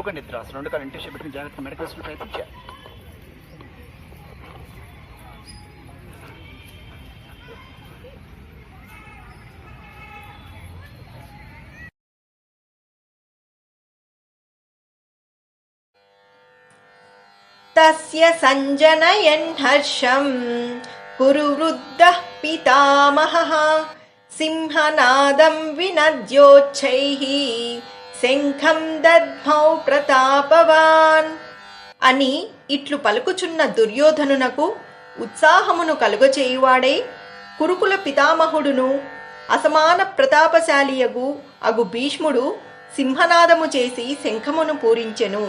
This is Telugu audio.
యోగ నిద్ర, అసలు 2 కాళ్ళు ఇంటి పెట్టుకుని జాగ్రత్తగా మెడకు వేసుకుని ప్రయత్నం చేయాలి. తస్య సంజనయన్ హర్షం కురు వృద్ధః పితామహః సింహనాదం వినద్యోచ్చైః శంఖం దద్మౌ ప్రతాపవాన్ అని ఇట్లు పలుకుచున్న దుర్యోధనునకు ఉత్సాహమును కలుగచేయువాడే కురుకుల పితామహుడును అసమాన ప్రతాపశాలియగు అగు భీష్ముడు సింహనాదము చేసి శంఖమును పూరించెను.